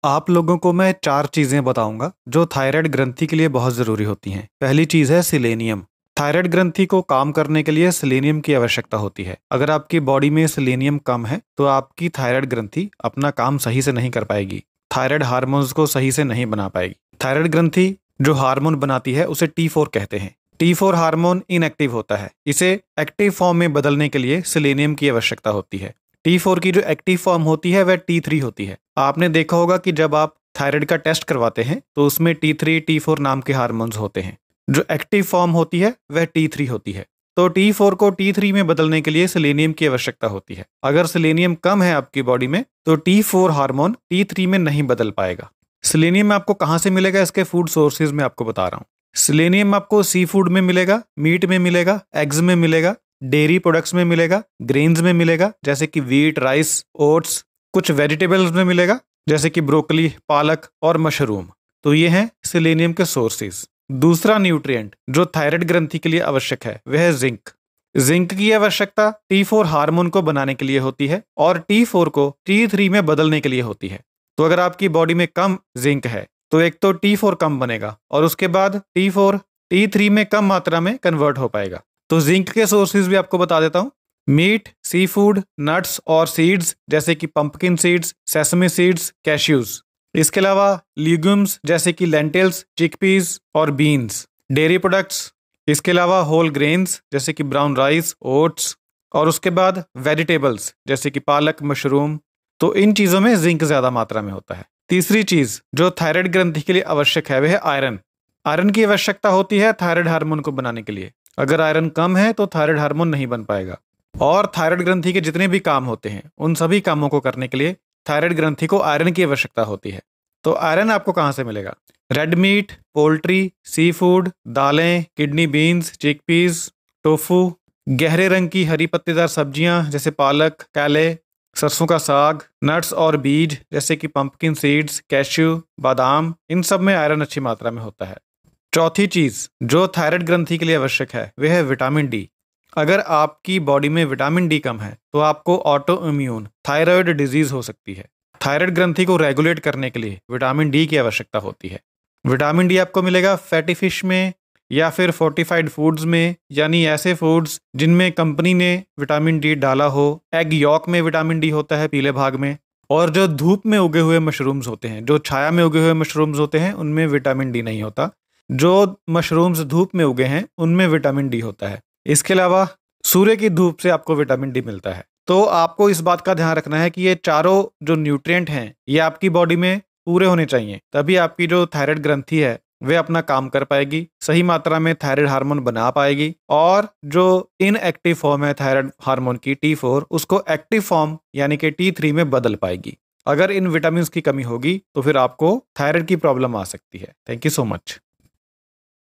आप लोगों को मैं 4 चीज़ें बताऊंगा जो थायराइड ग्रंथि के लिए बहुत ज़रूरी होती हैं। पहली चीज़ है सेलेनियम। थायराइड ग्रंथि को काम करने के लिए सेलेनियम की आवश्यकता होती है। अगर आपकी बॉडी में सेलेनियम कम है तो आपकी थायराइड ग्रंथि अपना काम सही से नहीं कर पाएगी, थायराइड हार्मोन्स को सही से नहीं बना पाएगी। थायराइड ग्रंथि जो हार्मोन बनाती है उसे T4 कहते हैं। T4 हार्मोन इनएक्टिव होता है, इसे एक्टिव फॉर्म में बदलने के लिए सेलेनियम की आवश्यकता होती है। T4 की जो एक्टिव फॉर्म होती है वह T3 होती है। आपने देखा होगा कि जब आप थायराइड का टेस्ट करवाते हैं तो उसमें T3, T4 नाम के हार्मोन्स होते हैं। जो एक्टिव फॉर्म होती है वह T3 होती है। तो T4 को T3 में बदलने के लिए सेलेनियम की आवश्यकता होती है। अगर सेलेनियम कम है आपकी बॉडी में तो T4 हार्मोन T3 में नहीं बदल पाएगा। सेलेनियम आपको कहाँ से मिलेगा, इसके फूड सोर्सेज में आपको बता रहा हूँ। सेलेनियम आपको सी फूड में मिलेगा, मीट में मिलेगा, एग्स में मिलेगा, डेयरी प्रोडक्ट्स में मिलेगा, ग्रेन्स में मिलेगा जैसे कि व्हीट, राइस, ओट्स, कुछ वेजिटेबल्स में मिलेगा जैसे कि ब्रोकली, पालक और मशरूम। तो ये हैं सेलेनियम के सोर्सेज। दूसरा न्यूट्रिएंट जो थायराइड ग्रंथि के लिए आवश्यक है वह है जिंक। जिंक की आवश्यकता T4 हार्मोन को बनाने के लिए होती है और T4 को T3 में बदलने के लिए होती है। तो अगर आपकी बॉडी में कम जिंक है तो एक तो T4 कम बनेगा और उसके बाद T4 T3 में कम मात्रा में कन्वर्ट हो पाएगा। तो जिंक के सोर्सेज भी आपको बता देता हूँ। मीट, सी फूड, नट्स और सीड्स जैसे कि pumpkin seeds, sesame seeds, cashews. इसके अलावा लीग्यूम्स जैसे कि लेंटिल्स, चिकपीस और बीन्स। डेयरी प्रोडक्ट्स, इसके अलावा होल ग्रेन्स जैसे कि ब्राउन राइस, ओट्स और उसके बाद वेजिटेबल्स जैसे कि पालक, मशरूम। तो इन चीज़ों में जिंक ज़्यादा मात्रा में होता है। तीसरी चीज़ जो थायराइड ग्रंथि के लिए आवश्यक है वह है आयरन। आयरन की आवश्यकता होती है थायराइड हार्मोन को बनाने के लिए। अगर आयरन कम है तो थायराइड हार्मोन नहीं बन पाएगा। और थायराइड ग्रंथि के जितने भी काम होते हैं उन सभी कामों को करने के लिए थायराइड ग्रंथि को आयरन की आवश्यकता होती है। तो आयरन आपको कहाँ से मिलेगा? Red meat, poultry, sea food, दालें, किडनी बीन्स, चिकपीस, टोफू, गहरे रंग की हरी पत्तेदार सब्जियां जैसे पालक, कैले, सरसों का साग, नट्स और बीज जैसे कि पंपकिन सीड्स, कैश्यू, बादाम, इन सब में आयरन अच्छी मात्रा में होता है। चौथी चीज जो थायराइड ग्रंथि के लिए आवश्यक है वह है विटामिन डी। अगर आपकी बॉडी में विटामिन डी कम है तो आपको ऑटो इम्यून थायराइड डिजीज हो सकती है। थायराइड ग्रंथि को रेगुलेट करने के लिए विटामिन डी की आवश्यकता होती है। विटामिन डी आपको मिलेगा फैटी फिश में या फिर फोर्टिफाइड फूड्स में, यानी ऐसे फूड्स जिनमें कंपनी ने विटामिन डी डाला हो। एग यॉक में विटामिन डी होता है पीले भाग में। और जो धूप में उगे हुए मशरूम्स होते हैं, जो छाया में उगे हुए मशरूम्स होते हैं, उनमें विटामिन डी नहीं होता। जो मशरूम्स धूप में उगे हैं उनमें विटामिन डी होता है। इसके अलावा सूर्य की धूप से आपको विटामिन डी मिलता है। तो आपको इस बात का ध्यान रखना है कि ये चारों जो न्यूट्रिएंट हैं ये आपकी बॉडी में पूरे होने चाहिए, तभी आपकी जो थायराइड ग्रंथि है वह अपना काम कर पाएगी, सही मात्रा में थायराइड हार्मोन बना पाएगी और जो इनएक्टिव फॉर्म है थायराइड हार्मोन की T4 उसको एक्टिव फॉर्म यानी कि T3 में बदल पाएगी। अगर इन विटामिन की कमी होगी तो फिर आपको थायराइड की प्रॉब्लम आ सकती है। Thank you so much.